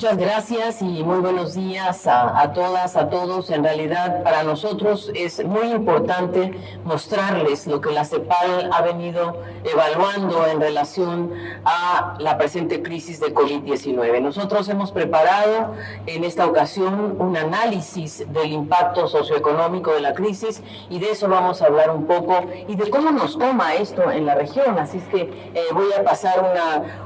Muchas gracias y muy buenos días a todas, a todos. En realidad, para nosotros es muy importante mostrarles lo que la CEPAL ha venido evaluando en relación a la presente crisis de COVID-19. Nosotros hemos preparado en esta ocasión un análisis del impacto socioeconómico de la crisis y de eso vamos a hablar un poco y de cómo nos toma esto en la región. Así es que voy a pasar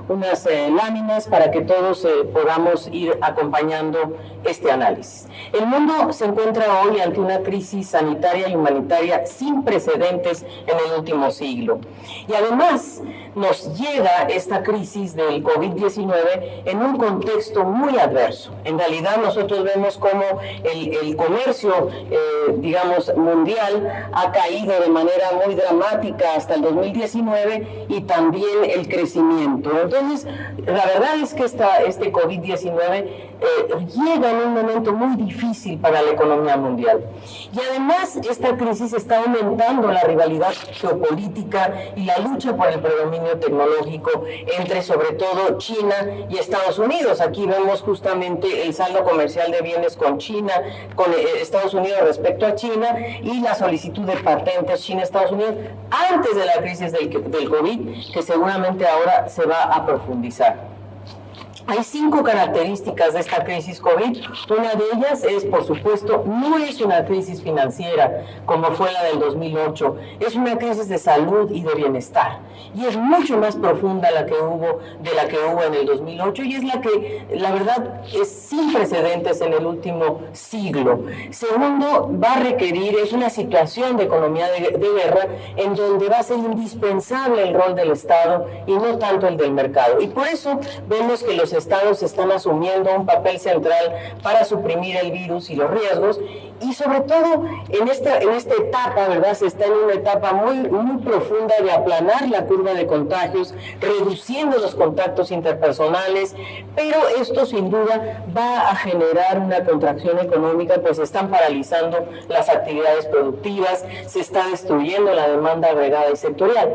unas láminas para que todos podamos ir acompañando este análisis. El mundo se encuentra hoy ante una crisis sanitaria y humanitaria sin precedentes en el último siglo. Y además nos llega esta crisis del COVID-19 en un contexto muy adverso. En realidad nosotros vemos cómo el comercio, digamos, mundial ha caído de manera muy dramática hasta el 2019 y también el crecimiento. Entonces, la verdad es que este COVID-19 llega en un momento muy difícil para la economía mundial. Y además, esta crisis está aumentando la rivalidad geopolítica y la lucha por el predominio tecnológico entre, sobre todo, China y Estados Unidos. Aquí vemos justamente el saldo comercial de bienes con China, con Estados Unidos respecto a China y la solicitud de patentes China-Estados Unidos antes de la crisis del COVID, que seguramente ahora se va a profundizar. Hay 5 características de esta crisis COVID. Una de ellas es, por supuesto, no es una crisis financiera como fue la del 2008, es una crisis de salud y de bienestar. Y es mucho más profunda de la que hubo en el 2008 y es la que, la verdad, es sin precedentes en el último siglo. Segundo, va a requerir, es una situación de economía de guerra en donde va a ser indispensable el rol del Estado y no tanto el del mercado. Y por eso vemos que los estados están asumiendo un papel central para suprimir el virus y los riesgos y sobre todo en esta etapa, ¿verdad? Se está en una etapa muy profunda de aplanar la curva de contagios, reduciendo los contactos interpersonales, pero esto sin duda va a generar una contracción económica, pues se están paralizando las actividades productivas, se está destruyendo la demanda agregada y sectorial.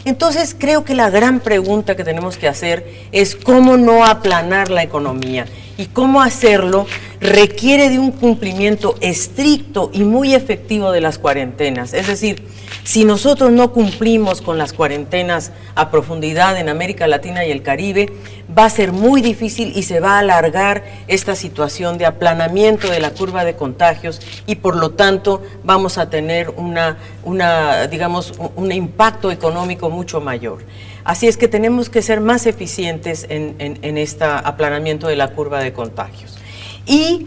Entonces, creo que la gran pregunta que tenemos que hacer es cómo no aplanar la economía. Y cómo hacerlo requiere de un cumplimiento estricto y muy efectivo de las cuarentenas. Es decir, si nosotros no cumplimos con las cuarentenas a profundidad en América Latina y el Caribe, va a ser muy difícil y se va a alargar esta situación de aplanamiento de la curva de contagios y por lo tanto vamos a tener digamos, un impacto económico mucho mayor. Así es que tenemos que ser más eficientes en este aplanamiento de la curva de contagios. Y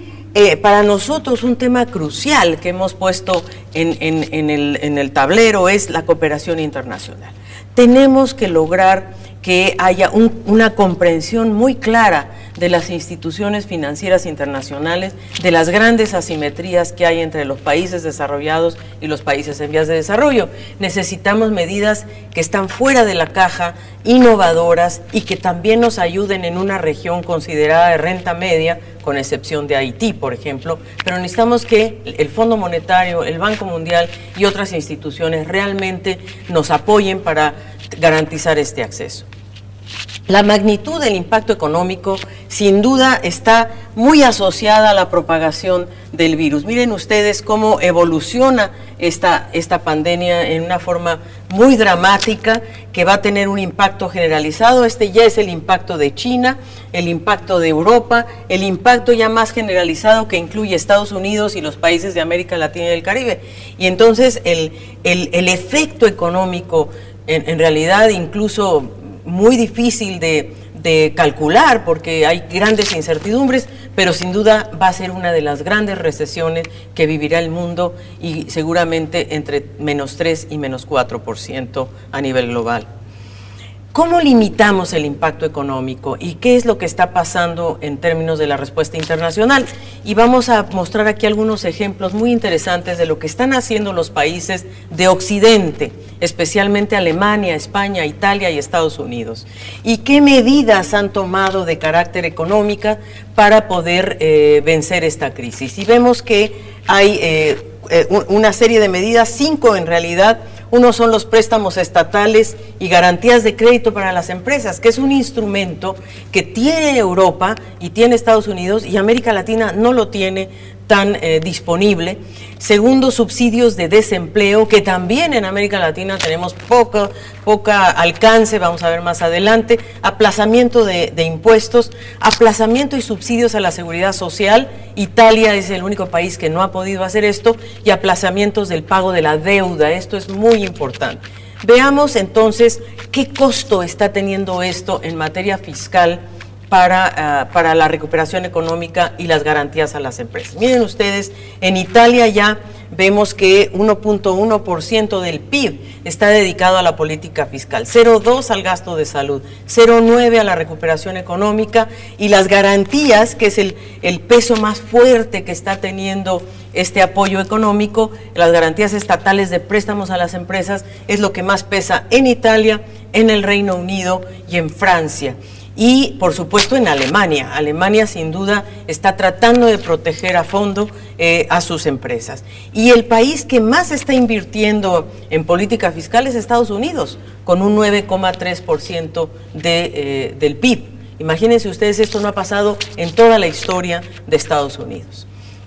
para nosotros un tema crucial que hemos puesto en el tablero es la cooperación internacional. Tenemos que lograr que haya una comprensión muy clara de las instituciones financieras internacionales, de las grandes asimetrías que hay entre los países desarrollados y los países en vías de desarrollo. Necesitamos medidas que están fuera de la caja, innovadoras y que también nos ayuden en una región considerada de renta media, con excepción de Haití, por ejemplo, pero necesitamos que el Fondo Monetario, el Banco Mundial y otras instituciones realmente nos apoyen para garantizar este acceso. La magnitud del impacto económico sin duda está muy asociada a la propagación del virus. Miren ustedes cómo evoluciona esta pandemia en una forma muy dramática que va a tener un impacto generalizado. Este ya es el impacto de China, el impacto de Europa, el impacto ya más generalizado que incluye Estados Unidos y los países de América Latina y del Caribe. Y entonces el efecto económico en realidad incluso muy difícil de calcular porque hay grandes incertidumbres, pero sin duda va a ser una de las grandes recesiones que vivirá el mundo y seguramente entre -3 y -4% a nivel global. ¿Cómo limitamos el impacto económico y qué es lo que está pasando en términos de la respuesta internacional? Y vamos a mostrar aquí algunos ejemplos muy interesantes de lo que están haciendo los países de Occidente, especialmente Alemania, España, Italia y Estados Unidos. Y qué medidas han tomado de carácter económica para poder vencer esta crisis. Y vemos que hay una serie de medidas, 5 en realidad. Uno son los préstamos estatales y garantías de crédito para las empresas, que es un instrumento que tiene Europa y tiene Estados Unidos y América Latina no lo tiene tan disponible. Segundo, subsidios de desempleo, que también en América Latina tenemos poca alcance, vamos a ver más adelante. Aplazamiento de impuestos, aplazamiento y subsidios a la seguridad social. Italia es el único país que no ha podido hacer esto, y aplazamientos del pago de la deuda. Esto es muy importante. Veamos entonces qué costo está teniendo esto en materia fiscal para la recuperación económica y las garantías a las empresas. Miren ustedes, en Italia ya vemos que 1.1% del PIB está dedicado a la política fiscal, 0.2 al gasto de salud, 0.9 a la recuperación económica, y las garantías, que es el peso más fuerte que está teniendo este apoyo económico, las garantías estatales de préstamos a las empresas, es lo que más pesa en Italia, en el Reino Unido y en Francia. Y, por supuesto, en Alemania. Alemania, sin duda, está tratando de proteger a fondo a sus empresas. Y el país que más está invirtiendo en política fiscal es Estados Unidos, con un 9,3% del PIB. Imagínense ustedes, esto no ha pasado en toda la historia de Estados Unidos.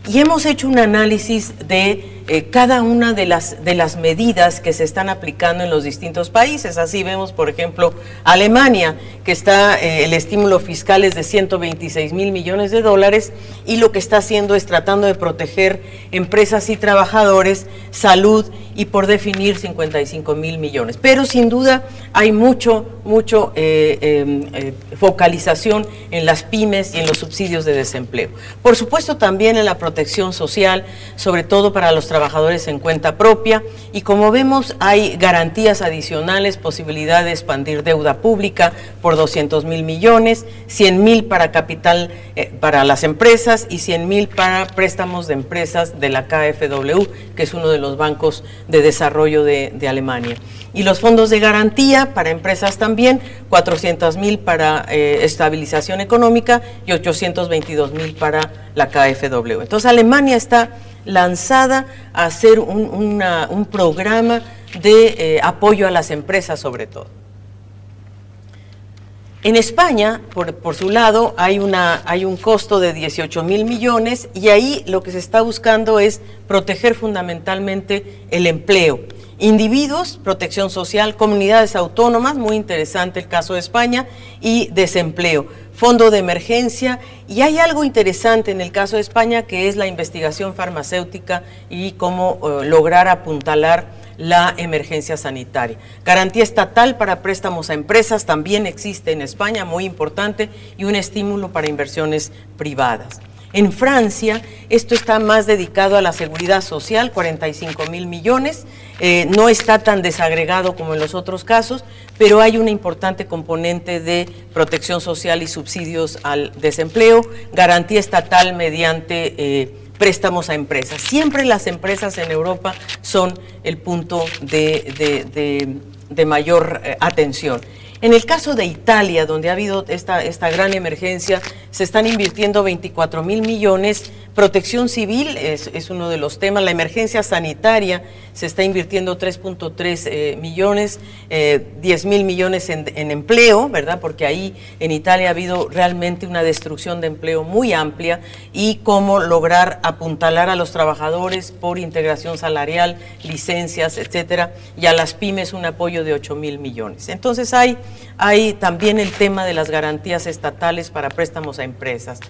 Y hemos hecho un análisis de cada una de las medidas que se están aplicando en los distintos países. Así vemos, por ejemplo, Alemania, que está, el estímulo fiscal es de 126,000 millones de dólares, y lo que está haciendo es tratando de proteger empresas y trabajadores, salud, y por definir 55,000 millones. Pero sin duda hay mucho focalización en las pymes y en los subsidios de desempleo. Por supuesto, también en la protección social, sobre todo para los trabajadores en cuenta propia, y como vemos hay garantías adicionales, posibilidad de expandir deuda pública por 200,000 millones, 100,000 para capital para las empresas y 100,000 para préstamos de empresas de la KfW, que es uno de los bancos de desarrollo de Alemania. Y los fondos de garantía para empresas también, 400,000 para estabilización económica y 822,000 para la KfW. Entonces Alemania está lanzada a hacer un programa de apoyo a las empresas sobre todo. En España, por su lado, hay un costo de 18,000 millones, y ahí lo que se está buscando es proteger fundamentalmente el empleo. Individuos, protección social, comunidades autónomas, muy interesante el caso de España, y desempleo, fondo de emergencia, y hay algo interesante en el caso de España, que es la investigación farmacéutica y cómo lograr apuntalar la emergencia sanitaria. Garantía estatal para préstamos a empresas también existe en España, muy importante, y un estímulo para inversiones privadas. En Francia, esto está más dedicado a la seguridad social, 45,000 millones, no está tan desagregado como en los otros casos, pero hay una importante componente de protección social y subsidios al desempleo, garantía estatal mediante préstamos a empresas. Siempre las empresas en Europa son el punto de mayor atención. En el caso de Italia, donde ha habido esta gran emergencia, se están invirtiendo 24,000 millones. Protección civil es uno de los temas. La emergencia sanitaria se está invirtiendo 3.3 millones, 10,000 millones en empleo, ¿verdad? Porque ahí en Italia ha habido realmente una destrucción de empleo muy amplia, y cómo lograr apuntalar a los trabajadores por integración salarial, licencias, etcétera, y a las pymes un apoyo de 8,000 millones. Entonces hay también el tema de las garantías estatales para préstamos a empresas.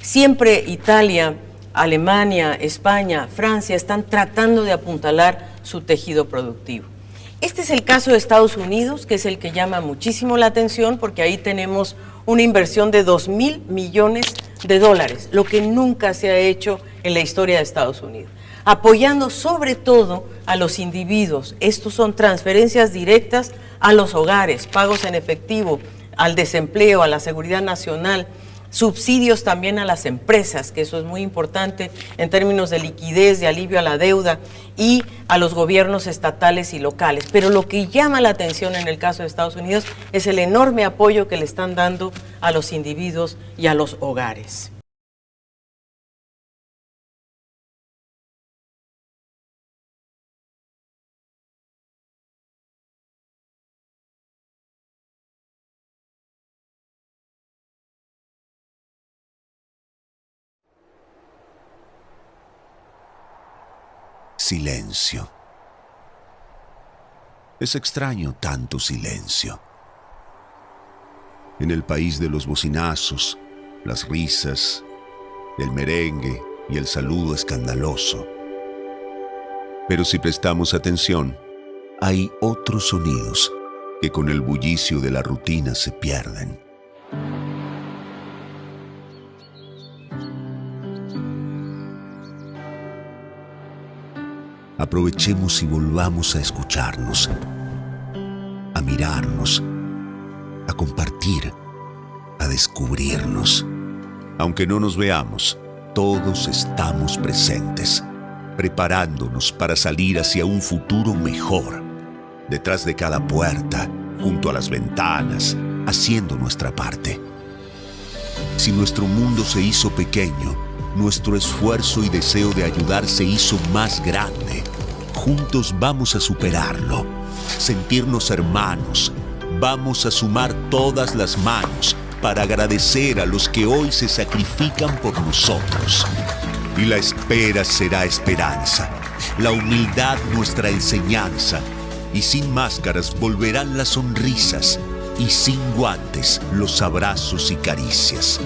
Siempre Italia, Alemania, España, Francia están tratando de apuntalar su tejido productivo. Este es el caso de Estados Unidos, que es el que llama muchísimo la atención, porque ahí tenemos una inversión de 2,000 millones de dólares, lo que nunca se ha hecho en la historia de Estados Unidos, apoyando sobre todo a los individuos. Estos son transferencias directas a los hogares, pagos en efectivo, al desempleo, a la seguridad nacional, subsidios también a las empresas, que eso es muy importante en términos de liquidez, de alivio a la deuda, y a los gobiernos estatales y locales. Pero lo que llama la atención en el caso de Estados Unidos es el enorme apoyo que le están dando a los individuos y a los hogares. silencio. Es extraño tanto silencio. En el país de los bocinazos, las risas, el merengue y el saludo escandaloso. Pero si prestamos atención, hay otros sonidos que con el bullicio de la rutina se pierden. Aprovechemos y volvamos a escucharnos, a mirarnos, a compartir, a descubrirnos. Aunque no nos veamos, todos estamos presentes, preparándonos para salir hacia un futuro mejor. Detrás de cada puerta, junto a las ventanas, haciendo nuestra parte. Si nuestro mundo se hizo pequeño, nuestro esfuerzo y deseo de ayudar se hizo más grande. Juntos vamos a superarlo, sentirnos hermanos. Vamos a sumar todas las manos para agradecer a los que hoy se sacrifican por nosotros. Y la espera será esperanza, la humildad nuestra enseñanza. Y sin máscaras volverán las sonrisas, y sin guantes los abrazos y caricias.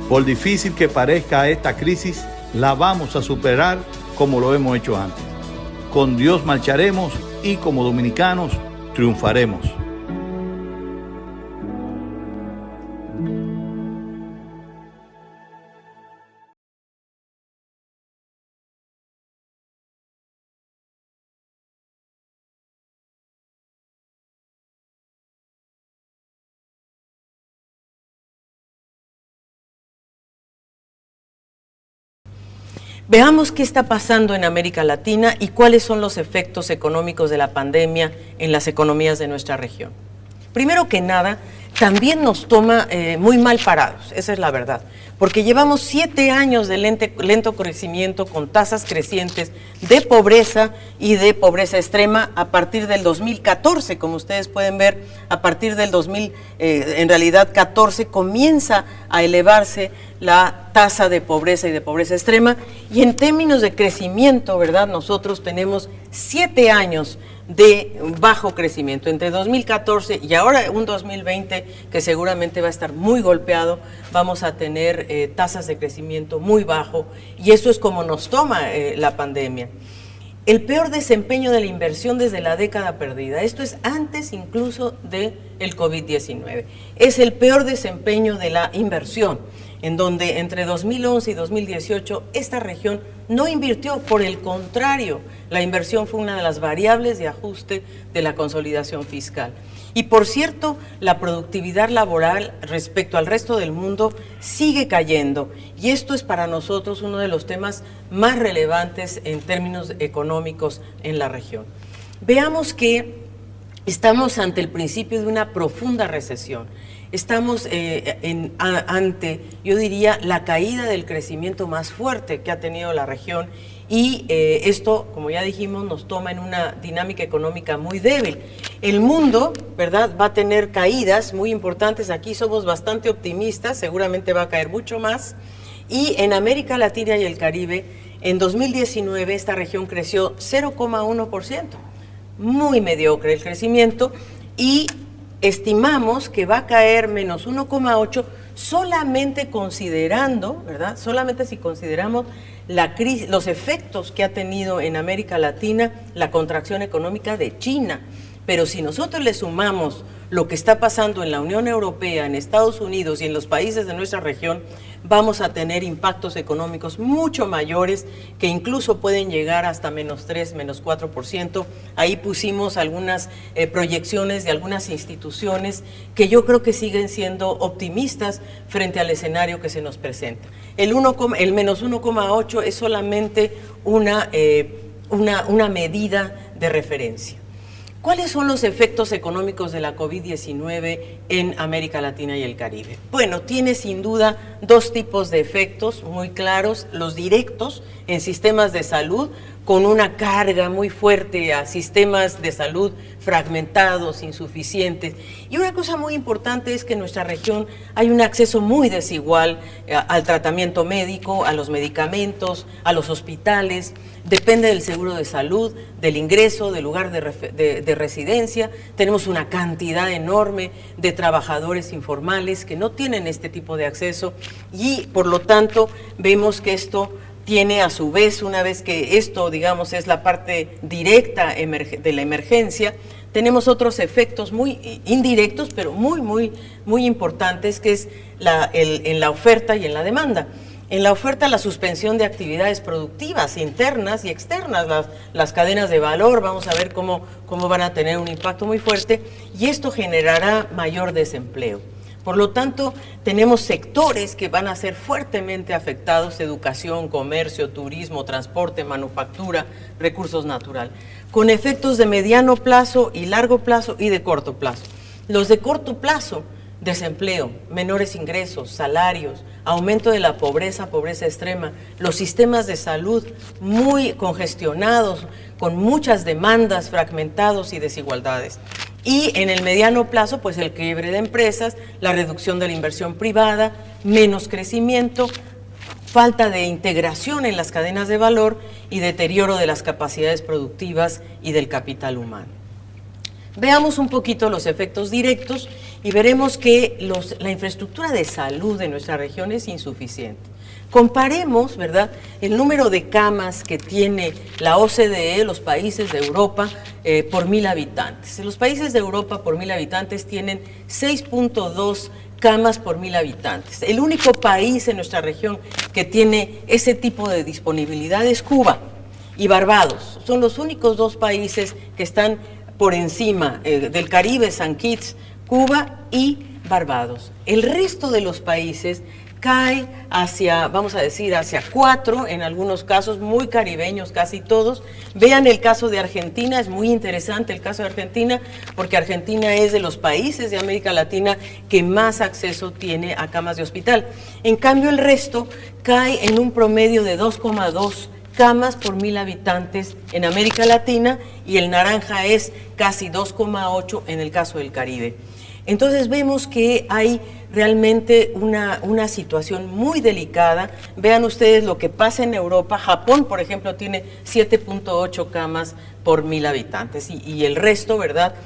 Por difícil que parezca esta crisis, la vamos a superar como lo hemos hecho antes. Con Dios marcharemos y como dominicanos triunfaremos. Veamos qué está pasando en América Latina y cuáles son los efectos económicos de la pandemia en las economías de nuestra región. Primero que nada, también nos toma muy mal parados, esa es la verdad, porque llevamos 7 años de lento crecimiento con tasas crecientes de pobreza y de pobreza extrema a partir del 2014, como ustedes pueden ver, a partir del 2014 comienza a elevarse la tasa de pobreza y de pobreza extrema, y en términos de crecimiento, ¿verdad? Nosotros tenemos 7 años de bajo crecimiento, entre 2014 y ahora un 2020 que seguramente va a estar muy golpeado. Vamos a tener tasas de crecimiento muy bajo, y eso es como nos toma la pandemia. El peor desempeño de la inversión desde la década perdida, esto es antes incluso del COVID-19, es el peor desempeño de la inversión, en donde entre 2011 y 2018 esta región no invirtió, por el contrario, la inversión fue una de las variables de ajuste de la consolidación fiscal. Y por cierto, la productividad laboral respecto al resto del mundo sigue cayendo, y esto es para nosotros uno de los temas más relevantes en términos económicos en la región. Veamos que estamos ante el principio de una profunda recesión. Estamos ante, yo diría, la caída del crecimiento más fuerte que ha tenido la región, y esto, como ya dijimos, nos toma en una dinámica económica muy débil. El mundo, ¿verdad?, va a tener caídas muy importantes. Aquí somos bastante optimistas, seguramente va a caer mucho más. Y en América Latina y el Caribe, en 2019 esta región creció 0,1%, muy mediocre el crecimiento, y estimamos que va a caer menos 1,8% solamente considerando, ¿verdad?, solamente si consideramos la crisis, los efectos que ha tenido en América Latina la contracción económica de China. Pero si nosotros le sumamos lo que está pasando en la Unión Europea, en Estados Unidos y en los países de nuestra región, vamos a tener impactos económicos mucho mayores, que incluso pueden llegar hasta menos 3, menos 4%. Ahí pusimos algunas proyecciones de algunas instituciones que yo creo que siguen siendo optimistas frente al escenario que se nos presenta. El menos 1,8 es solamente una medida de referencia. ¿Cuáles son los efectos económicos de la COVID-19 en América Latina y el Caribe? Bueno, tiene sin duda dos tipos de efectos muy claros: los directos en sistemas de salud, con una carga muy fuerte a sistemas de salud fragmentados, insuficientes. Y una cosa muy importante es que en nuestra región hay un acceso muy desigual al tratamiento médico, a los medicamentos, a los hospitales. Depende del seguro de salud, del ingreso, del lugar de residencia. Tenemos una cantidad enorme de trabajadores informales que no tienen este tipo de acceso y, por lo tanto, vemos que esto tiene a su vez, una vez que esto, digamos, es la parte directa de la emergencia, tenemos otros efectos muy indirectos, pero muy importantes, que es en la oferta y en la demanda. En la oferta, la suspensión de actividades productivas internas y externas, las cadenas de valor, vamos a ver cómo van a tener un impacto muy fuerte, y esto generará mayor desempleo. Por lo tanto, tenemos sectores que van a ser fuertemente afectados: educación, comercio, turismo, transporte, manufactura, recursos naturales, con efectos de mediano plazo y largo plazo y de corto plazo. Los de corto plazo: desempleo, menores ingresos, salarios, aumento de la pobreza extrema, los sistemas de salud muy congestionados, con muchas demandas, fragmentados y desigualdades. Y en el mediano plazo, pues el quiebre de empresas, la reducción de la inversión privada, menos crecimiento, falta de integración en las cadenas de valor y deterioro de las capacidades productivas y del capital humano. Veamos un poquito los efectos directos y veremos que la infraestructura de salud de nuestra región es insuficiente. Comparemos, ¿verdad?, el número de camas que tiene la OCDE, los países de Europa, por 1.000 habitantes. Los países de Europa por 1.000 habitantes tienen 6.2 camas por 1.000 habitantes. El único país en nuestra región que tiene ese tipo de disponibilidad es Cuba y Barbados. Son los únicos dos países que están por encima del Caribe, San Kitts, Cuba y Barbados. El resto de los países cae hacia, vamos a decir, hacia 4, en algunos casos muy caribeños, casi todos. Vean el caso de Argentina, es muy interesante el caso de Argentina, porque Argentina es de los países de América Latina que más acceso tiene a camas de hospital. En cambio, el resto cae en un promedio de 2,2 camas por 1.000 habitantes en América Latina, y el naranja es casi 2,8 en el caso del Caribe. Entonces vemos que hay realmente una situación muy delicada. Vean ustedes lo que pasa en Europa. Japón, por ejemplo, tiene 7.8 camas por 1.000 habitantes y el resto, ¿verdad?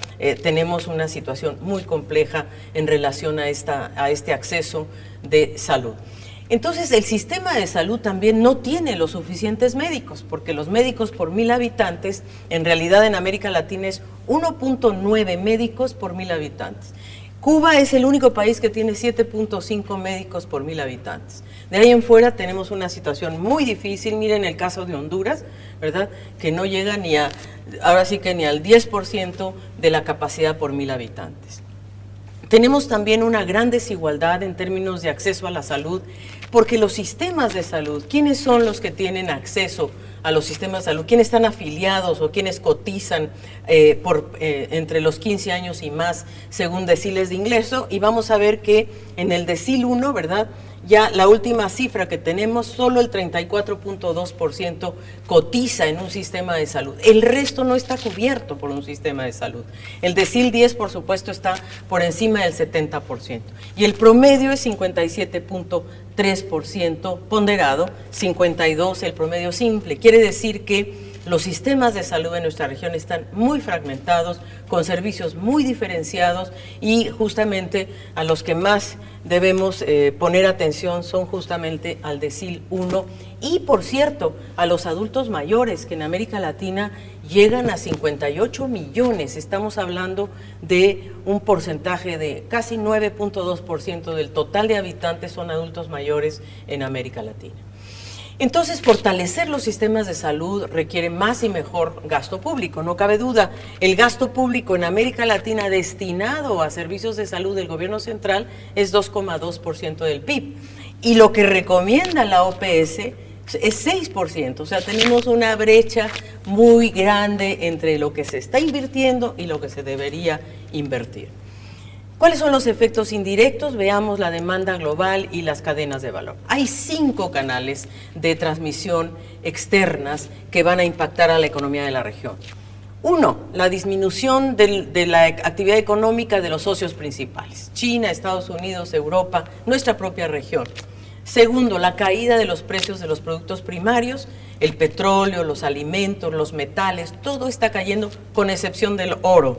Tenemos una situación muy compleja en relación a este acceso de salud. Entonces, el sistema de salud también no tiene los suficientes médicos, porque los médicos por 1.000 habitantes, en realidad en América Latina es 1.9 médicos por 1.000 habitantes. Cuba es el único país que tiene 7.5 médicos por 1.000 habitantes. De ahí en fuera tenemos una situación muy difícil. Miren el caso de Honduras, ¿verdad?, que no llega ahora sí que ni al 10% de la capacidad por 1.000 habitantes. Tenemos también una gran desigualdad en términos de acceso a la salud, porque los sistemas de salud, ¿quiénes son los que tienen acceso a los sistemas de salud? ¿Quiénes están afiliados o quiénes cotizan entre los 15 años y más según deciles de ingreso? Y vamos a ver que en el decil 1, ¿verdad?, ya la última cifra que tenemos, solo el 34.2% cotiza en un sistema de salud. El resto no está cubierto por un sistema de salud. El decil 10, por supuesto, está por encima del 70%. Y el promedio es 57.3% ponderado, 52% el promedio simple. Quiere decir que los sistemas de salud en nuestra región están muy fragmentados, con servicios muy diferenciados, y justamente a los que más debemos poner atención son justamente al decil 1 y, por cierto, a los adultos mayores, que en América Latina llegan a 58 millones. Estamos hablando de un porcentaje de casi 9.2% del total de habitantes son adultos mayores en América Latina. Entonces, fortalecer los sistemas de salud requiere más y mejor gasto público, no cabe duda. El gasto público en América Latina destinado a servicios de salud del gobierno central es 2,2% del PIB. Y lo que recomienda la OPS es 6%, o sea, tenemos una brecha muy grande entre lo que se está invirtiendo y lo que se debería invertir. ¿Cuáles son los efectos indirectos? Veamos la demanda global y las cadenas de valor. Hay 5 canales de transmisión externas que van a impactar a la economía de la región. 1, la disminución de la actividad económica de los socios principales, China, Estados Unidos, Europa, nuestra propia región. 2, la caída de los precios de los productos primarios, el petróleo, los alimentos, los metales, todo está cayendo con excepción del oro.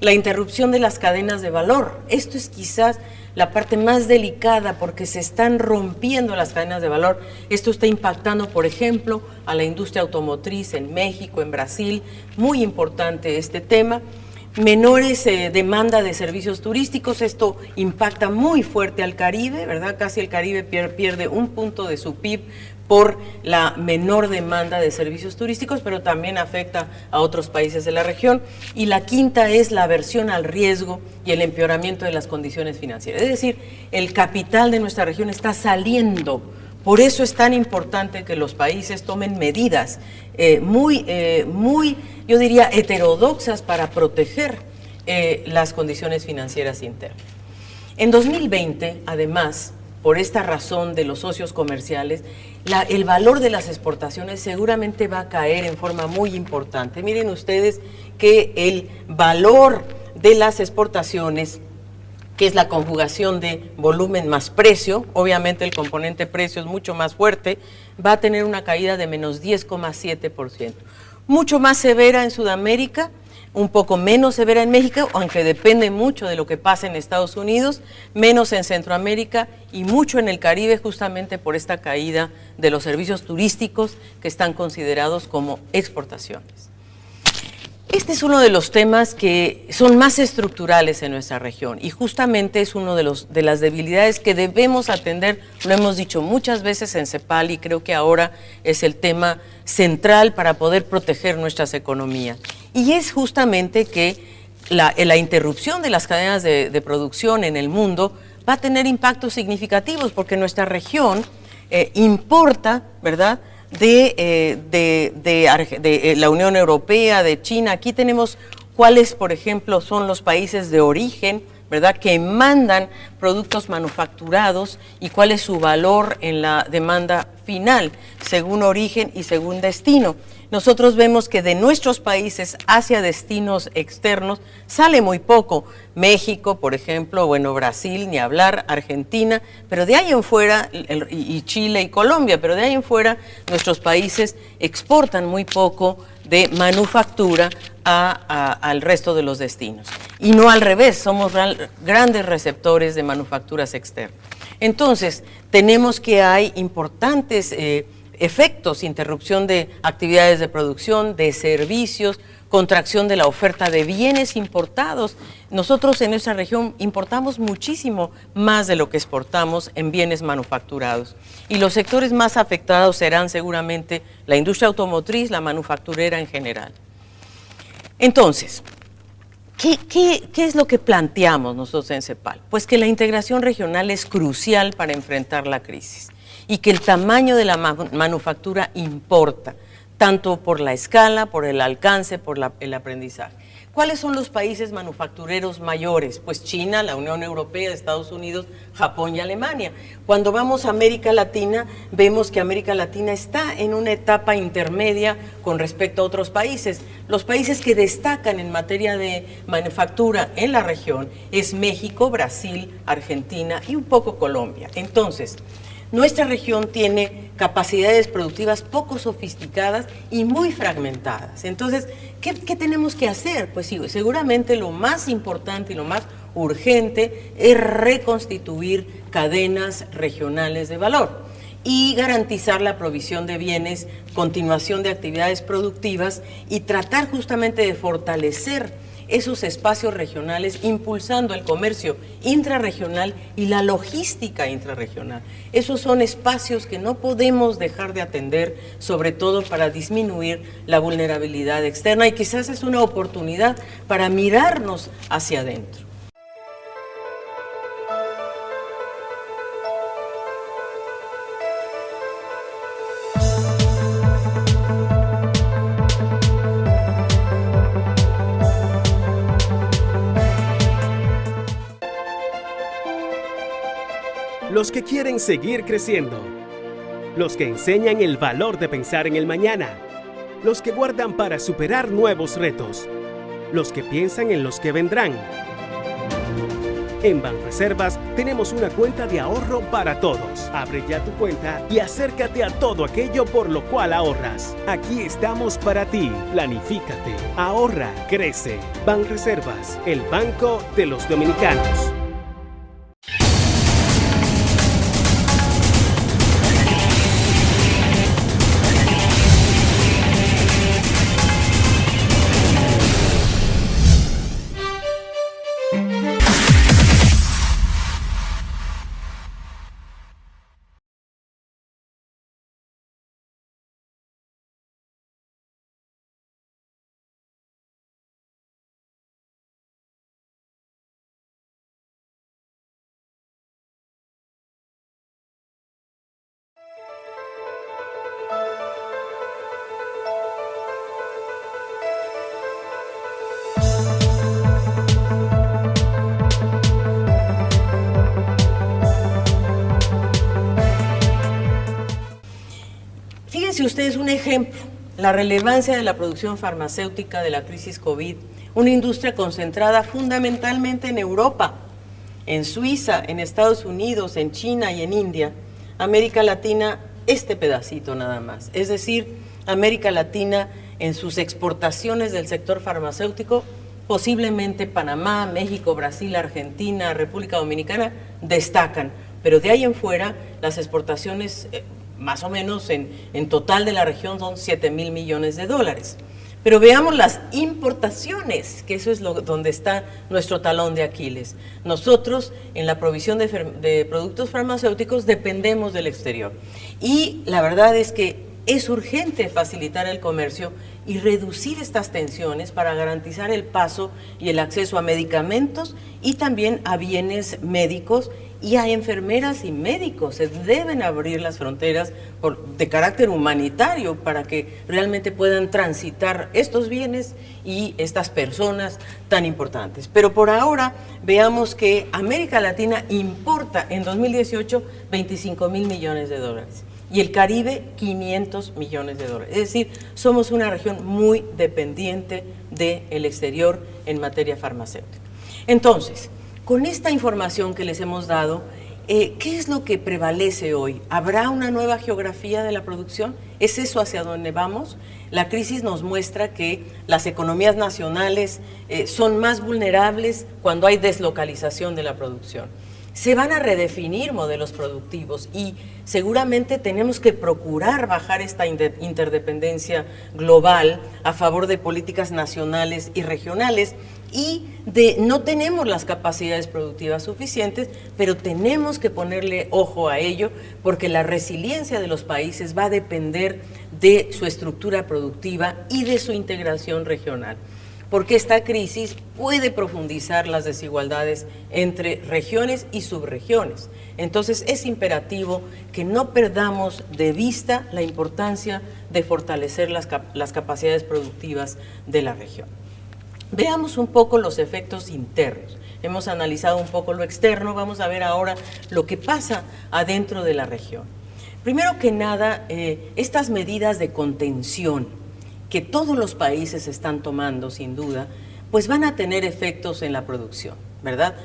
La interrupción de las cadenas de valor, esto es quizás la parte más delicada porque se están rompiendo las cadenas de valor. Esto está impactando, por ejemplo, a la industria automotriz en México, en Brasil, muy importante este tema. Menores demanda de servicios turísticos, esto impacta muy fuerte al Caribe, ¿verdad? Casi el Caribe pierde 1 punto de su PIB por la menor demanda de servicios turísticos, pero también afecta a otros países de la región. Y la 5 es la aversión al riesgo y el empeoramiento de las condiciones financieras. Es decir, el capital de nuestra región está saliendo. Por eso es tan importante que los países tomen medidas muy, yo diría, heterodoxas para proteger las condiciones financieras internas. En 2020, además, por esta razón de los socios comerciales, el valor de las exportaciones seguramente va a caer en forma muy importante. Miren ustedes que el valor de las exportaciones, que es la conjugación de volumen más precio, obviamente el componente precio es mucho más fuerte, va a tener una caída de menos 10,7%. Mucho más severa en Sudamérica, un poco menos severa en México, aunque depende mucho de lo que pase en Estados Unidos, menos en Centroamérica y mucho en el Caribe, justamente por esta caída de los servicios turísticos que están considerados como exportaciones. Este es uno de los temas que son más estructurales en nuestra región y justamente es uno de las debilidades que debemos atender. Lo hemos dicho muchas veces en CEPAL y creo que ahora es el tema central para poder proteger nuestras economías. Y es justamente que la interrupción de las cadenas de producción en el mundo va a tener impactos significativos porque nuestra región importa, ¿verdad?, de la Unión Europea, de China. Aquí tenemos cuáles, por ejemplo, son los países de origen, ¿verdad?, que mandan productos manufacturados y cuál es su valor en la demanda final, según origen y según destino. Nosotros vemos que de nuestros países hacia destinos externos sale muy poco. México, por ejemplo, bueno, Brasil, ni hablar, Argentina, pero de ahí en fuera, y Chile y Colombia, pero de ahí en fuera nuestros países exportan muy poco de manufactura al resto de los destinos. Y no al revés, somos grandes receptores de manufacturas externas. Entonces, tenemos que hay importantes efectos, interrupción de actividades de producción, de servicios, contracción de la oferta de bienes importados. Nosotros en nuestra región importamos muchísimo más de lo que exportamos en bienes manufacturados. Y los sectores más afectados serán seguramente la industria automotriz, la manufacturera en general. Entonces, ¿qué es lo que planteamos nosotros en CEPAL? Pues que la integración regional es crucial para enfrentar la crisis y que el tamaño de la manufactura importa, tanto por la escala, por el alcance, por el aprendizaje. ¿Cuáles son los países manufactureros mayores? Pues China, la Unión Europea, Estados Unidos, Japón y Alemania. Cuando vamos a América Latina, vemos que América Latina está en una etapa intermedia con respecto a otros países. Los países que destacan en materia de manufactura en la región es México, Brasil, Argentina y un poco Colombia. Entonces, nuestra región tiene capacidades productivas poco sofisticadas y muy fragmentadas. Entonces, ¿qué tenemos que hacer? Pues sí, seguramente lo más importante y lo más urgente es reconstituir cadenas regionales de valor y garantizar la provisión de bienes, continuación de actividades productivas y tratar justamente de fortalecer esos espacios regionales, impulsando el comercio intrarregional y la logística intrarregional. Esos son espacios que no podemos dejar de atender, sobre todo para disminuir la vulnerabilidad externa y quizás es una oportunidad para mirarnos hacia adentro. los que quieren seguir creciendo, los que enseñan el valor de pensar en el mañana, los que guardan para superar nuevos retos, los que piensan en los que vendrán. En Banreservas tenemos una cuenta de ahorro para todos. Abre ya tu cuenta y acércate a todo aquello por lo cual ahorras. Aquí estamos para ti. Planifícate, ahorra, crece. Banreservas, el banco de los dominicanos. Fíjense ustedes un ejemplo, la relevancia de la producción farmacéutica de la crisis COVID, una industria concentrada fundamentalmente en Europa, en Suiza, en Estados Unidos, en China y en India. América Latina, este pedacito nada más. Es decir, América Latina en sus exportaciones del sector farmacéutico, posiblemente Panamá, México, Brasil, Argentina, República Dominicana destacan, pero de ahí en fuera las exportaciones más o menos en total de la región son 7,000 millones de dólares. Pero veamos las importaciones, que eso es donde está nuestro talón de Aquiles. Nosotros en la provisión de productos farmacéuticos dependemos del exterior. Y la verdad es que es urgente facilitar el comercio y reducir estas tensiones para garantizar el paso y el acceso a medicamentos y también a bienes médicos y a enfermeras y médicos. Se deben abrir las fronteras de carácter humanitario para que realmente puedan transitar estos bienes y estas personas tan importantes. Pero por ahora veamos que América Latina importa en 2018 25,000 millones de dólares y el Caribe 500 millones de dólares. Es decir, somos una región muy dependiente del exterior en materia farmacéutica. Entonces, con esta información que les hemos dado, ¿qué es lo que prevalece hoy? ¿Habrá una nueva geografía de la producción? ¿Es eso hacia dónde vamos? La crisis nos muestra que las economías nacionales son más vulnerables cuando hay deslocalización de la producción. Se van a redefinir modelos productivos y seguramente tenemos que procurar bajar esta interdependencia global a favor de políticas nacionales y regionales y no tenemos las capacidades productivas suficientes, pero tenemos que ponerle ojo a ello porque la resiliencia de los países va a depender de su estructura productiva y de su integración regional. Porque esta crisis puede profundizar las desigualdades entre regiones y subregiones. Entonces es imperativo que no perdamos de vista la importancia de fortalecer las capacidades productivas de la región. Veamos un poco los efectos internos. Hemos analizado un poco lo externo, vamos a ver ahora lo que pasa adentro de la región. Primero que nada, estas medidas de contención que todos los países están tomando, sin duda, pues van a tener efectos en la producción, ¿verdad?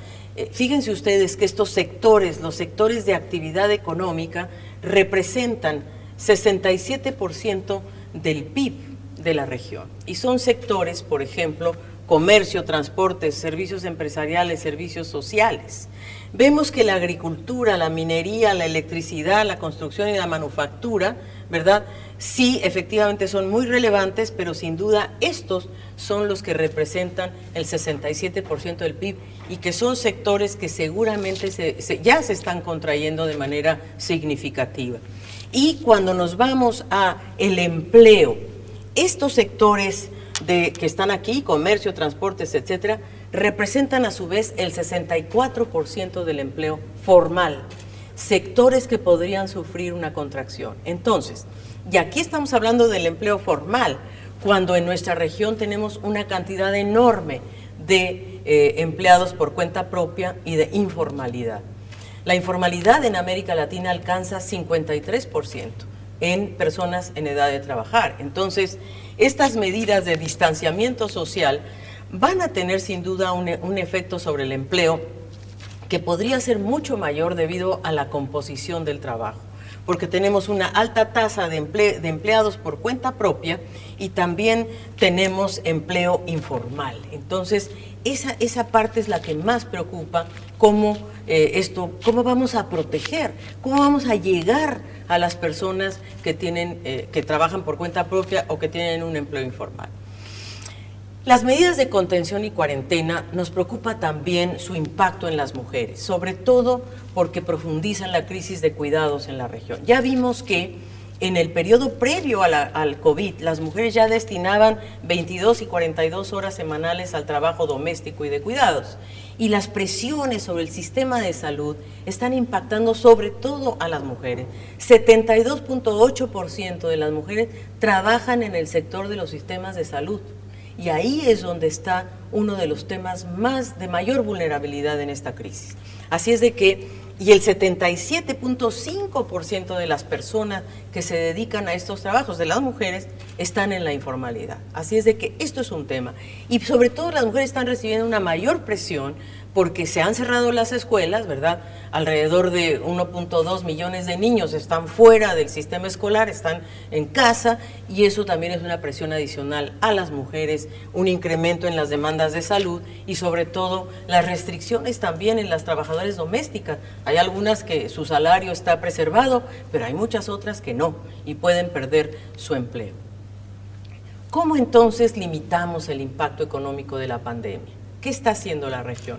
Fíjense ustedes que estos sectores, los sectores de actividad económica, representan 67% del PIB de la región. Y son sectores, por ejemplo, comercio, transportes, servicios empresariales, servicios sociales. Vemos que la agricultura, la minería, la electricidad, la construcción y la manufactura, ¿verdad? Sí, efectivamente son muy relevantes, pero sin duda estos son los que representan el 67% del PIB y que son sectores que seguramente ya se están contrayendo de manera significativa. Y cuando nos vamos a el empleo, estos sectores que están aquí, comercio, transportes, etcétera, representan a su vez el 64% del empleo formal, sectores que podrían sufrir una contracción. Entonces, y aquí estamos hablando del empleo formal, cuando en nuestra región tenemos una cantidad enorme de empleados por cuenta propia y de informalidad. La informalidad en América Latina alcanza 53% en personas en edad de trabajar. Entonces, estas medidas de distanciamiento social van a tener sin duda un efecto sobre el empleo que podría ser mucho mayor debido a la composición del trabajo, porque tenemos una alta tasa de empleados por cuenta propia y también tenemos empleo informal. Entonces, esa parte es la que más preocupa, cómo vamos a proteger, cómo vamos a llegar a las personas que trabajan por cuenta propia o que tienen un empleo informal. Las medidas de contención y cuarentena nos preocupa también su impacto en las mujeres, sobre todo porque profundizan la crisis de cuidados en la región. Ya vimos que en el periodo previo al COVID, las mujeres ya destinaban 22 y 42 horas semanales al trabajo doméstico y de cuidados. Y las presiones sobre el sistema de salud están impactando sobre todo a las mujeres. 72.8% de las mujeres trabajan en el sector de los sistemas de salud. Y ahí es donde está uno de los temas de mayor vulnerabilidad en esta crisis. Así es de que, y el 77.5% de las personas que se dedican a estos trabajos, de las mujeres, están en la informalidad. Así es de que esto es un tema. Y sobre todo las mujeres están recibiendo una mayor presión porque se han cerrado las escuelas, ¿verdad? Alrededor de 1.2 millones de niños están fuera del sistema escolar, están en casa, y eso también es una presión adicional a las mujeres, un incremento en las demandas de salud y sobre todo las restricciones también en las trabajadoras domésticas. Hay algunas que su salario está preservado, pero hay muchas otras que no y pueden perder su empleo. ¿Cómo entonces limitamos el impacto económico de la pandemia? ¿Qué está haciendo la región?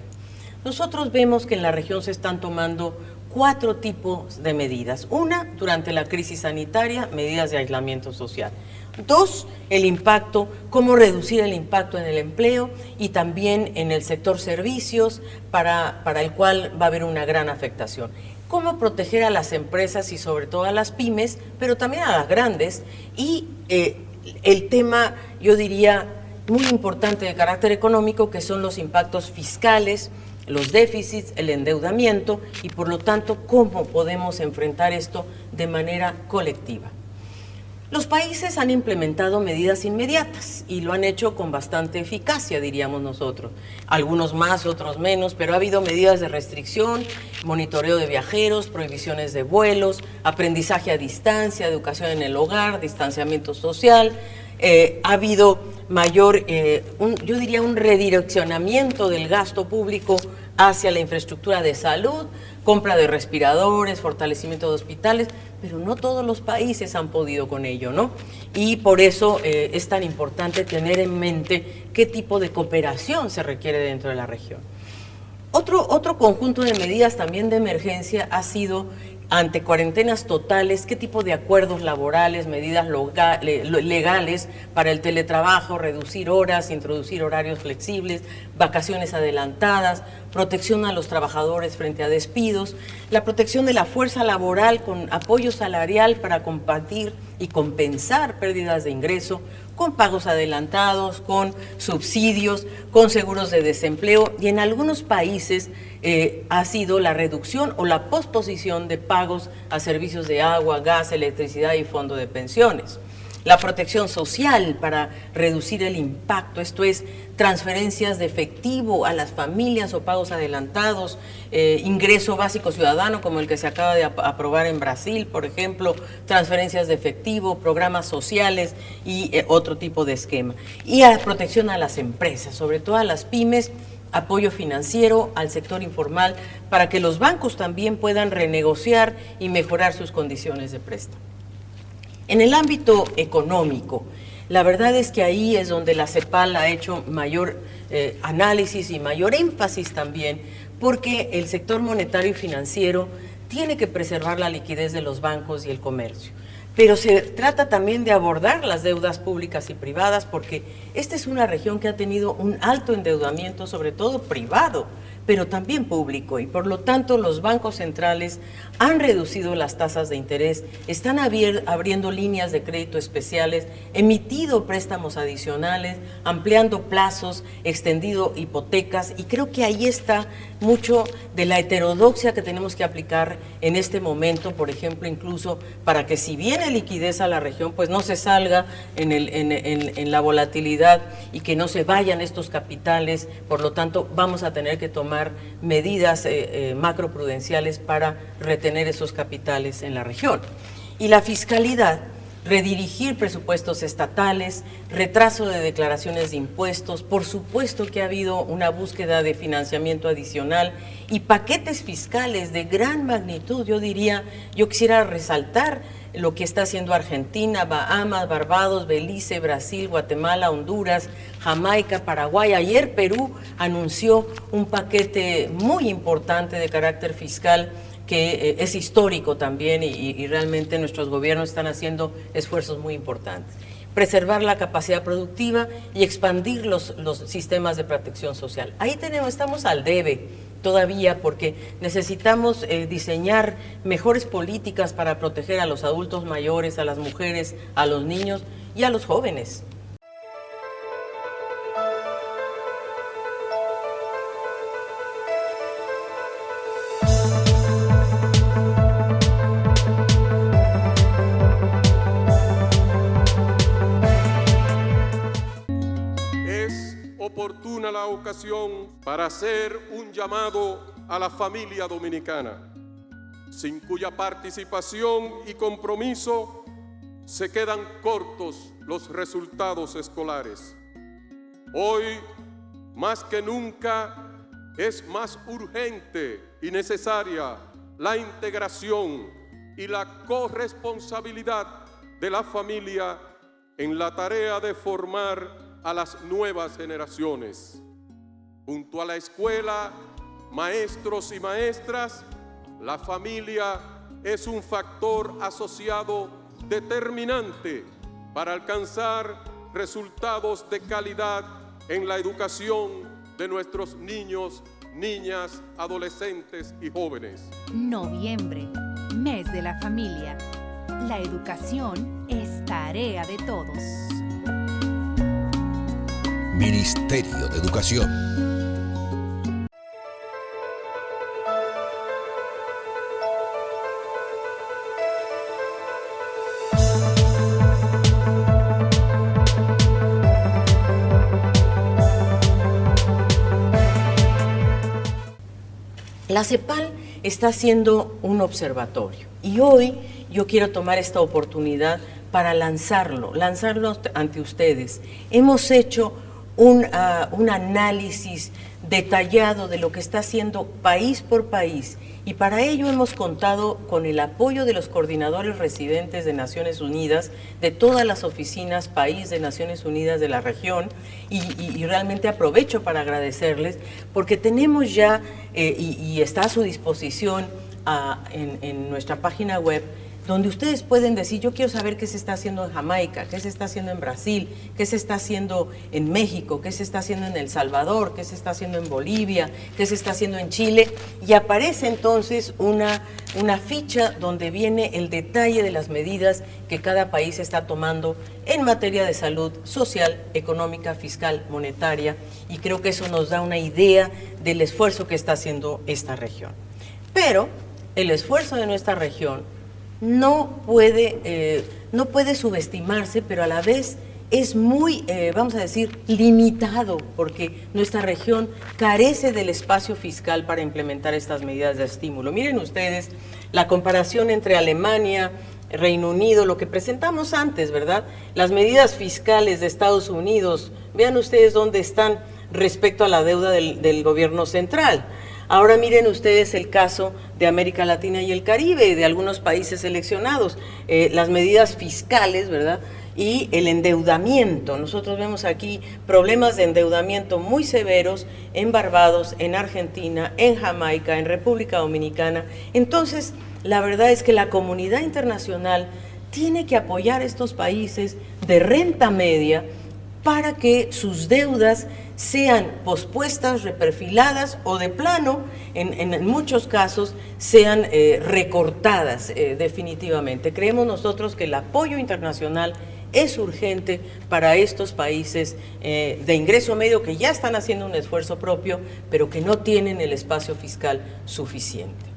Nosotros vemos que en la región se están tomando 4 tipos de medidas. Una, durante la crisis sanitaria, medidas de aislamiento social. 2, el impacto, cómo reducir el impacto en el empleo y también en el sector servicios, para el cual va a haber una gran afectación. Cómo proteger a las empresas y sobre todo a las pymes, pero también a las grandes. Y el tema, yo diría, muy importante de carácter económico, que son los impactos fiscales, los déficits, el endeudamiento y por lo tanto cómo podemos enfrentar esto de manera colectiva. Los países han implementado medidas inmediatas y lo han hecho con bastante eficacia, diríamos nosotros. Algunos más, otros menos, pero ha habido medidas de restricción, monitoreo de viajeros, prohibiciones de vuelos, aprendizaje a distancia, educación en el hogar, distanciamiento social. Ha habido mayor, yo diría un redireccionamiento del gasto público hacia la infraestructura de salud, compra de respiradores, fortalecimiento de hospitales, pero no todos los países han podido con ello, ¿no? Y por eso es tan importante tener en mente qué tipo de cooperación se requiere dentro de la región. Otro conjunto de medidas también de emergencia ha sido ante cuarentenas totales, qué tipo de acuerdos laborales, medidas legales para el teletrabajo, reducir horas, introducir horarios flexibles, vacaciones adelantadas, protección a los trabajadores frente a despidos, la protección de la fuerza laboral con apoyo salarial para combatir y compensar pérdidas de ingreso, con pagos adelantados, con subsidios, con seguros de desempleo, y en algunos países ha sido la reducción o la posposición de pagos a servicios de agua, gas, electricidad y fondo de pensiones. La protección social para reducir el impacto, esto es, transferencias de efectivo a las familias o pagos adelantados, ingreso básico ciudadano como el que se acaba de aprobar en Brasil, por ejemplo, transferencias de efectivo, programas sociales y otro tipo de esquema. Y a la protección a las empresas, sobre todo a las pymes, apoyo financiero al sector informal para que los bancos también puedan renegociar y mejorar sus condiciones de préstamo. En el ámbito económico, la verdad es que ahí es donde la CEPAL ha hecho mayor análisis y mayor énfasis también, porque el sector monetario y financiero tiene que preservar la liquidez de los bancos y el comercio. Pero se trata también de abordar las deudas públicas y privadas, porque esta es una región que ha tenido un alto endeudamiento, sobre todo privado, pero también público, y por lo tanto los bancos centrales han reducido las tasas de interés, están abriendo líneas de crédito especiales, emitido préstamos adicionales, ampliando plazos, extendido hipotecas, y creo que ahí está mucho de la heterodoxia que tenemos que aplicar en este momento, por ejemplo, incluso para que si viene liquidez a la región, pues no se salga en la volatilidad y que no se vayan estos capitales. Por lo tanto, vamos a tener que tomar medidas macroprudenciales para retener esos capitales en la región. Y la fiscalidad, redirigir presupuestos estatales, retraso de declaraciones de impuestos, por supuesto que ha habido una búsqueda de financiamiento adicional y paquetes fiscales de gran magnitud. Yo quisiera resaltar lo que está haciendo Argentina, Bahamas, Barbados, Belice, Brasil, Guatemala, Honduras, Jamaica, Paraguay. Ayer Perú anunció un paquete muy importante de carácter fiscal que es histórico también y realmente nuestros gobiernos están haciendo esfuerzos muy importantes. Preservar la capacidad productiva y expandir los sistemas de protección social. Ahí estamos al debe todavía porque necesitamos diseñar mejores políticas para proteger a los adultos mayores, a las mujeres, a los niños y a los jóvenes. Oportuna la ocasión para hacer un llamado a la familia dominicana, sin cuya participación y compromiso se quedan cortos los resultados escolares. Hoy, más que nunca, es más urgente y necesaria la integración y la corresponsabilidad de la familia en la tarea de formar a las nuevas generaciones. Junto a la escuela, maestros y maestras, la familia es un factor asociado determinante para alcanzar resultados de calidad en la educación de nuestros niños, niñas, adolescentes y jóvenes. Noviembre, mes de la familia. La educación es tarea de todos. Ministerio de Educación. La CEPAL está haciendo un observatorio y hoy yo quiero tomar esta oportunidad para lanzarlo ante ustedes. Hemos hecho un análisis detallado de lo que está haciendo país por país y para ello hemos contado con el apoyo de los coordinadores residentes de Naciones Unidas, de todas las oficinas país de Naciones Unidas de la región y realmente aprovecho para agradecerles porque tenemos ya y está a su disposición en nuestra página web donde ustedes pueden decir, yo quiero saber qué se está haciendo en Jamaica, qué se está haciendo en Brasil, qué se está haciendo en México, qué se está haciendo en El Salvador, qué se está haciendo en Bolivia, qué se está haciendo en Chile, y aparece entonces una ficha donde viene el detalle de las medidas que cada país está tomando en materia de salud social, económica, fiscal, monetaria, y creo que eso nos da una idea del esfuerzo que está haciendo esta región. Pero el esfuerzo de nuestra región no puede subestimarse, pero a la vez es muy, vamos a decir, limitado, porque nuestra región carece del espacio fiscal para implementar estas medidas de estímulo. Miren ustedes la comparación entre Alemania, Reino Unido, lo que presentamos antes, ¿verdad? Las medidas fiscales de Estados Unidos, vean ustedes dónde están respecto a la deuda del gobierno central. Ahora miren ustedes el caso de América Latina y el Caribe, de algunos países seleccionados, las medidas fiscales, ¿verdad? Y el endeudamiento. Nosotros vemos aquí problemas de endeudamiento muy severos en Barbados, en Argentina, en Jamaica, en República Dominicana. Entonces, la verdad es que la comunidad internacional tiene que apoyar a estos países de renta media para que sus deudas sean pospuestas, reperfiladas o de plano, en muchos casos, sean recortadas definitivamente. Creemos nosotros que el apoyo internacional es urgente para estos países de ingreso medio que ya están haciendo un esfuerzo propio, pero que no tienen el espacio fiscal suficiente.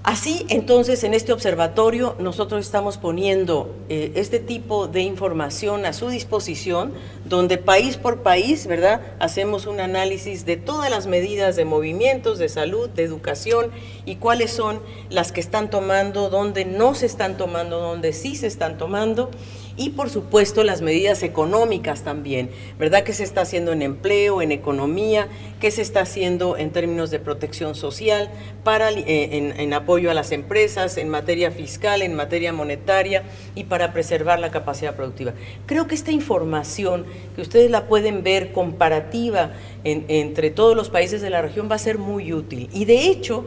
Así, entonces, en este observatorio nosotros estamos poniendo este tipo de información a su disposición, donde país por país, ¿verdad?, hacemos un análisis de todas las medidas de movimientos, de salud, de educación, y cuáles son las que están tomando, dónde no se están tomando, dónde sí se están tomando, y por supuesto las medidas económicas también, ¿verdad?, qué se está haciendo en empleo, en economía, qué se está haciendo en términos de protección social, en apoyo a las empresas, en materia fiscal, en materia monetaria y para preservar la capacidad productiva. Creo que esta información, que ustedes la pueden ver comparativa entre todos los países de la región, va a ser muy útil. Y de hecho,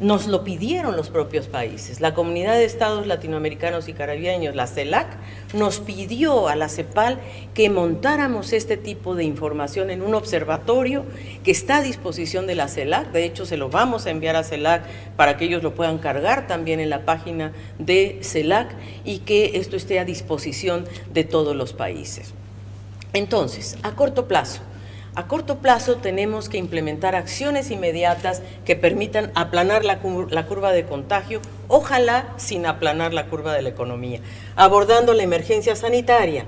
nos lo pidieron los propios países. La Comunidad de Estados Latinoamericanos y Caribeños, la CELAC, nos pidió a la CEPAL que montáramos este tipo de información en un observatorio que está a disposición de la CELAC. De hecho, se lo vamos a enviar a CELAC para que ellos lo puedan cargar también en la página de CELAC y que esto esté a disposición de todos los países. Entonces, a corto plazo tenemos que implementar acciones inmediatas que permitan aplanar la curva de contagio, ojalá sin aplanar la curva de la economía, abordando la emergencia sanitaria,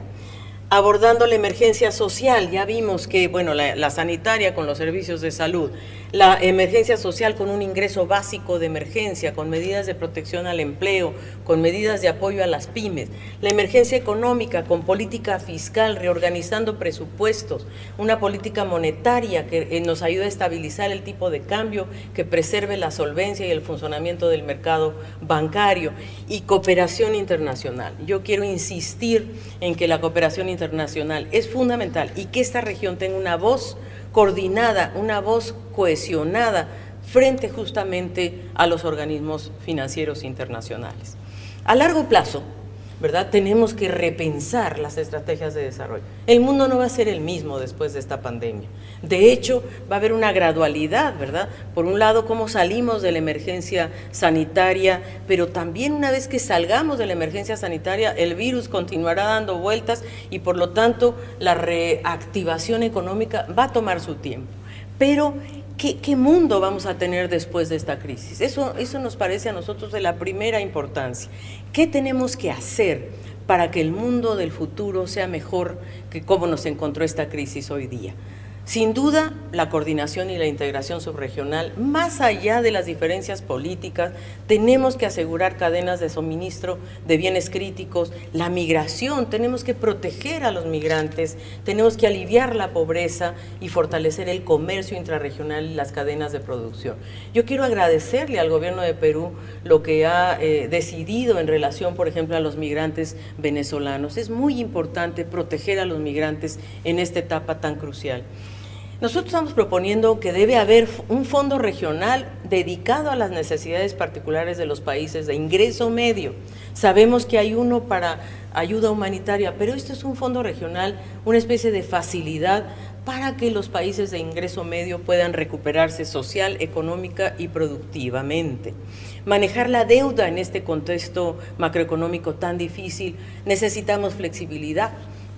abordando la emergencia social. Ya vimos que, bueno, la sanitaria con los servicios de salud, la emergencia social con un ingreso básico de emergencia, con medidas de protección al empleo, con medidas de apoyo a las pymes, la emergencia económica con política fiscal, reorganizando presupuestos, una política monetaria que nos ayude a estabilizar el tipo de cambio, que preserve la solvencia y el funcionamiento del mercado bancario, y cooperación internacional. Yo quiero insistir en que la cooperación internacional es fundamental y que esta región tenga una voz coordinada, una voz cohesionada frente justamente a los organismos financieros internacionales. A largo plazo, ¿verdad?, tenemos que repensar las estrategias de desarrollo. El mundo no va a ser el mismo después de esta pandemia. De hecho, va a haber una gradualidad, ¿verdad? Por un lado, cómo salimos de la emergencia sanitaria, pero también una vez que salgamos de la emergencia sanitaria, el virus continuará dando vueltas y por lo tanto la reactivación económica va a tomar su tiempo. Pero ¿qué mundo vamos a tener después de esta crisis? Eso nos parece a nosotros de la primera importancia. ¿Qué tenemos que hacer para que el mundo del futuro sea mejor que cómo nos encontró esta crisis hoy día? Sin duda, la coordinación y la integración subregional, más allá de las diferencias políticas, tenemos que asegurar cadenas de suministro de bienes críticos, la migración, tenemos que proteger a los migrantes, tenemos que aliviar la pobreza y fortalecer el comercio intrarregional y las cadenas de producción. Yo quiero agradecerle al gobierno de Perú lo que ha decidido en relación, por ejemplo, a los migrantes venezolanos. Es muy importante proteger a los migrantes en esta etapa tan crucial. Nosotros estamos proponiendo que debe haber un fondo regional dedicado a las necesidades particulares de los países de ingreso medio. Sabemos que hay uno para ayuda humanitaria, pero esto es un fondo regional, una especie de facilidad para que los países de ingreso medio puedan recuperarse social, económica y productivamente. Manejar la deuda en este contexto macroeconómico tan difícil, necesitamos flexibilidad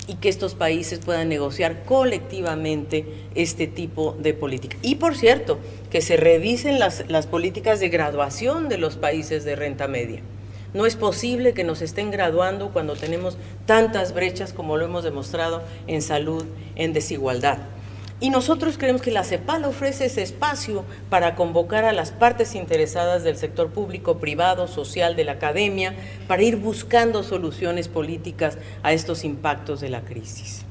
y que estos países puedan negociar colectivamente este tipo de política. Y por cierto, que se revisen las políticas de graduación de los países de renta media. No es posible que nos estén graduando cuando tenemos tantas brechas como lo hemos demostrado en salud, en desigualdad. Y nosotros creemos que la CEPAL ofrece ese espacio para convocar a las partes interesadas del sector público, privado, social, de la academia, para ir buscando soluciones políticas a estos impactos de la crisis.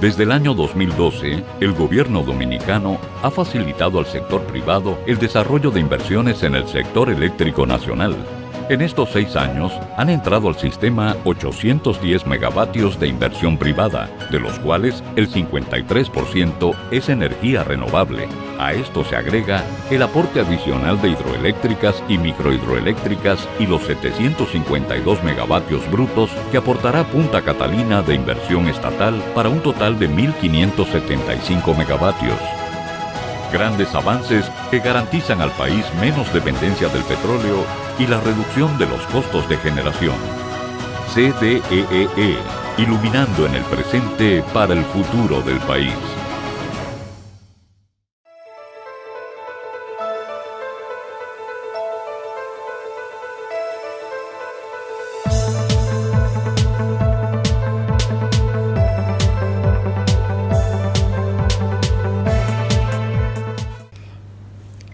Desde el año 2012, el gobierno dominicano ha facilitado al sector privado el desarrollo de inversiones en el sector eléctrico nacional. En estos 6 años han entrado al sistema 810 megavatios de inversión privada, de los cuales el 53% es energía renovable. A esto se agrega el aporte adicional de hidroeléctricas y microhidroeléctricas y los 752 megavatios brutos que aportará Punta Catalina de inversión estatal para un total de 1.575 megavatios. Grandes avances que garantizan al país menos dependencia del petróleo y la reducción de los costos de generación. CDEE, iluminando en el presente para el futuro del país.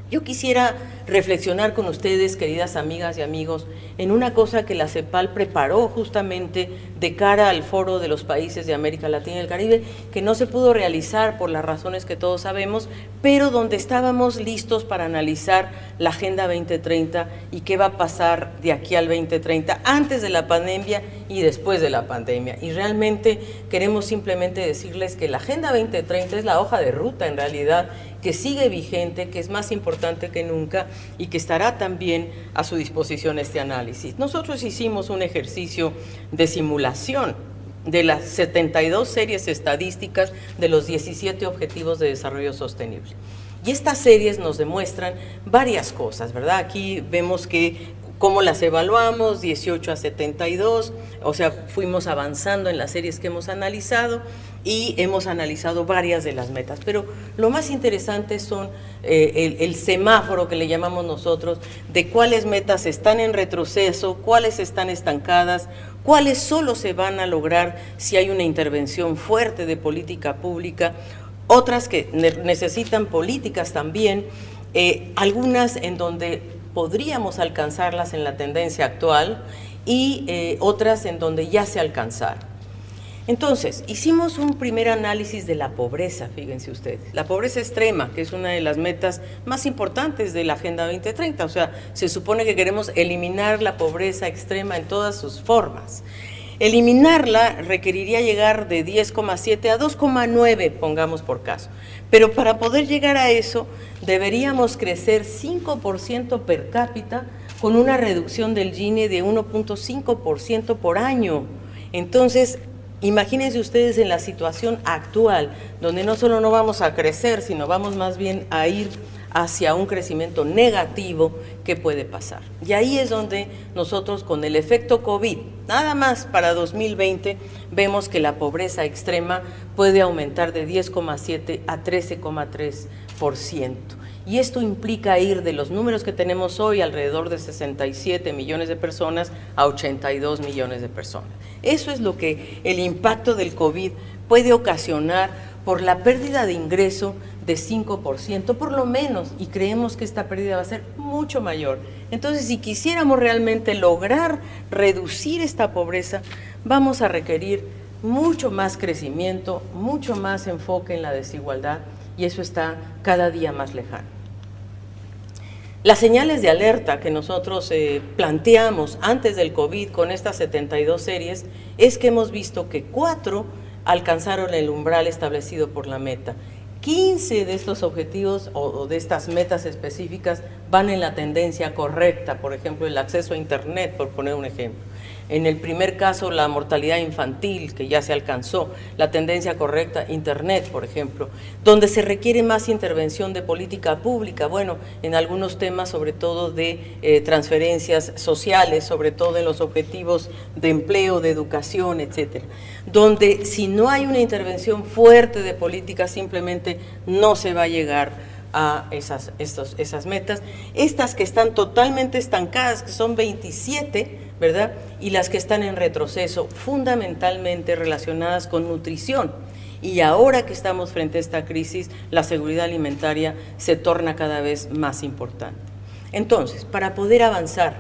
Yo quisiera reflexionar con ustedes, queridas amigas y amigos, en una cosa que la CEPAL preparó justamente de cara al Foro de los Países de América Latina y el Caribe, que no se pudo realizar por las razones que todos sabemos, pero donde estábamos listos para analizar la Agenda 2030 y qué va a pasar de aquí al 2030, antes de la pandemia y después de la pandemia. Y realmente queremos simplemente decirles que la Agenda 2030 es la hoja de ruta en realidad, que sigue vigente, que es más importante que nunca y que estará también a su disposición este análisis. Nosotros hicimos un ejercicio de simulación de las 72 series estadísticas de los 17 Objetivos de Desarrollo Sostenible. Y estas series nos demuestran varias cosas, ¿verdad? Aquí vemos que cómo las evaluamos, 18 a 72, o sea, fuimos avanzando en las series que hemos analizado y hemos analizado varias de las metas. Pero lo más interesante son el semáforo que le llamamos nosotros, de cuáles metas están en retroceso, cuáles están estancadas, cuáles solo se van a lograr si hay una intervención fuerte de política pública, otras que necesitan políticas también, algunas en donde podríamos alcanzarlas en la tendencia actual y otras en donde ya se alcanzaron. Entonces, hicimos un primer análisis de la pobreza, fíjense ustedes, la pobreza extrema, que es una de las metas más importantes de la Agenda 2030, o sea, se supone que queremos eliminar la pobreza extrema en todas sus formas. Eliminarla requeriría llegar de 10,7 a 2,9, pongamos por caso, pero para poder llegar a eso deberíamos crecer 5% per cápita con una reducción del Gini de 1.5% por año. Entonces, imagínense ustedes en la situación actual, donde no solo no vamos a crecer, sino vamos más bien a ir hacia un crecimiento negativo, ¿qué puede pasar? Y ahí es donde nosotros con el efecto COVID, nada más para 2020, vemos que la pobreza extrema puede aumentar de 10,7 a 13,3%. Y esto implica ir de los números que tenemos hoy, alrededor de 67 millones de personas, a 82 millones de personas. Eso es lo que el impacto del COVID puede ocasionar por la pérdida de ingreso de 5%, por lo menos, y creemos que esta pérdida va a ser mucho mayor. Entonces, si quisiéramos realmente lograr reducir esta pobreza, vamos a requerir mucho más crecimiento, mucho más enfoque en la desigualdad, y eso está cada día más lejano. Las señales de alerta que nosotros planteamos antes del COVID con estas 72 series es que hemos visto que 4 alcanzaron el umbral establecido por la meta. 15 de estos objetivos o de estas metas específicas van en la tendencia correcta, por ejemplo, el acceso a Internet, por poner un ejemplo. En el primer caso, la mortalidad infantil, que ya se alcanzó, la tendencia correcta, Internet, por ejemplo, donde se requiere más intervención de política pública, bueno, en algunos temas, sobre todo de transferencias sociales, sobre todo en los objetivos de empleo, de educación, etcétera, donde si no hay una intervención fuerte de política, simplemente no se va a llegar a esas metas, estas que están totalmente estancadas, que son 27, ¿verdad? Y las que están en retroceso, fundamentalmente relacionadas con nutrición. Y ahora que estamos frente a esta crisis, la seguridad alimentaria se torna cada vez más importante. Entonces, para poder avanzar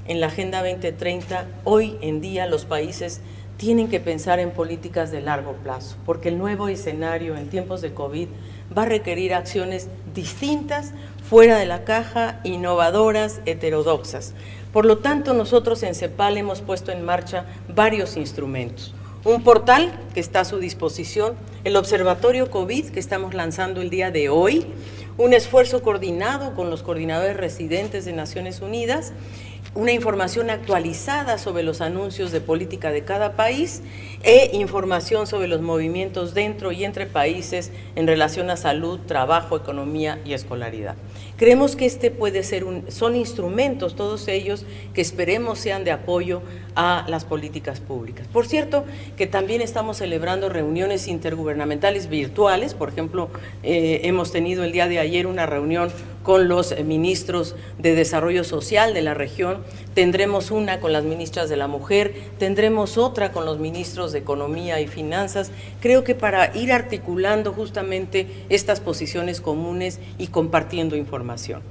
en la Agenda 2030, hoy en día los países tienen que pensar en políticas de largo plazo, porque el nuevo escenario en tiempos de COVID va a requerir acciones distintas, fuera de la caja, innovadoras, heterodoxas. Por lo tanto, nosotros en CEPAL hemos puesto en marcha varios instrumentos. Un portal que está a su disposición, el Observatorio COVID que estamos lanzando el día de hoy, un esfuerzo coordinado con los coordinadores residentes de Naciones Unidas, una información actualizada sobre los anuncios de política de cada país e información sobre los movimientos dentro y entre países en relación a salud, trabajo, economía y escolaridad. Creemos que puede ser son instrumentos, todos ellos, que esperemos sean de apoyo a las políticas públicas. Por cierto, que también estamos celebrando reuniones intergubernamentales virtuales. Por ejemplo, hemos tenido el día de ayer una reunión con los ministros de Desarrollo Social de la región, tendremos una con las ministras de la Mujer, tendremos otra con los ministros de Economía y Finanzas. Creo que para ir articulando justamente estas posiciones comunes y compartiendo información.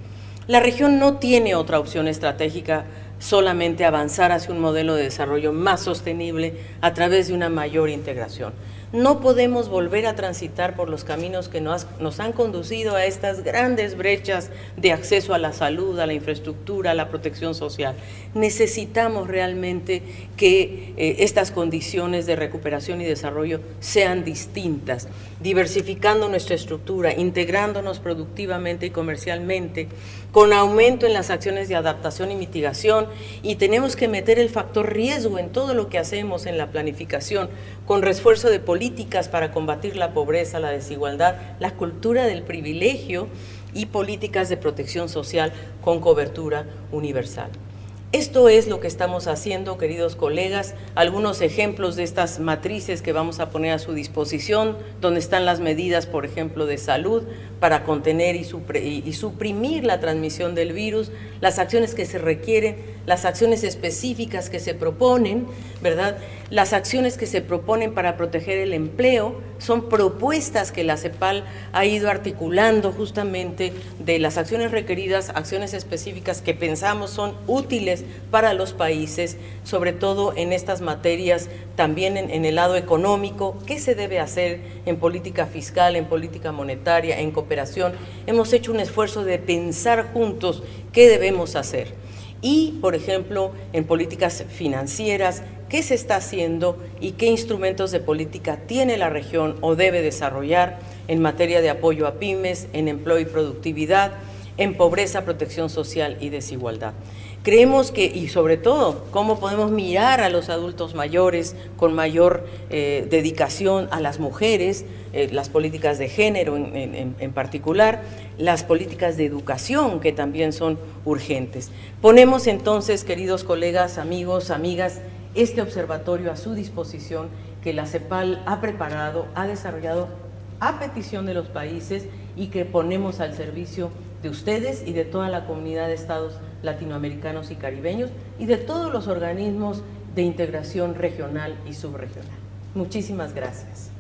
La región no tiene otra opción estratégica, solamente avanzar hacia un modelo de desarrollo más sostenible a través de una mayor integración. No podemos volver a transitar por los caminos que nos han conducido a estas grandes brechas de acceso a la salud, a la infraestructura, a la protección social. Necesitamos realmente que estas condiciones de recuperación y desarrollo sean distintas, diversificando nuestra estructura, integrándonos productivamente y comercialmente, con aumento en las acciones de adaptación y mitigación, y tenemos que meter el factor riesgo en todo lo que hacemos en la planificación, con refuerzo de políticas para combatir la pobreza, la desigualdad, la cultura del privilegio y políticas de protección social con cobertura universal. Esto es lo que estamos haciendo, queridos colegas, algunos ejemplos de estas matrices que vamos a poner a su disposición, donde están las medidas, por ejemplo, de salud para contener y suprimir la transmisión del virus, las acciones que se requieren, las acciones específicas que se proponen, ¿verdad? Las acciones que se proponen para proteger el empleo son propuestas que la CEPAL ha ido articulando justamente de las acciones requeridas, acciones específicas que pensamos son útiles para los países, sobre todo en estas materias, también en el lado económico, qué se debe hacer en política fiscal, en política monetaria, en cooperación. Hemos hecho un esfuerzo de pensar juntos qué debemos hacer. Y, por ejemplo, en políticas financieras, qué se está haciendo y qué instrumentos de política tiene la región o debe desarrollar en materia de apoyo a pymes, en empleo y productividad, en pobreza, protección social y desigualdad. Creemos que, y sobre todo, cómo podemos mirar a los adultos mayores con mayor dedicación, a las mujeres, las políticas de género en particular, las políticas de educación que también son urgentes. Ponemos entonces, queridos colegas, amigos, amigas, este observatorio a su disposición que la CEPAL ha preparado, ha desarrollado a petición de los países y que ponemos al servicio de ustedes y de toda la comunidad de estados latinoamericanos y caribeños y de todos los organismos de integración regional y subregional. Muchísimas gracias.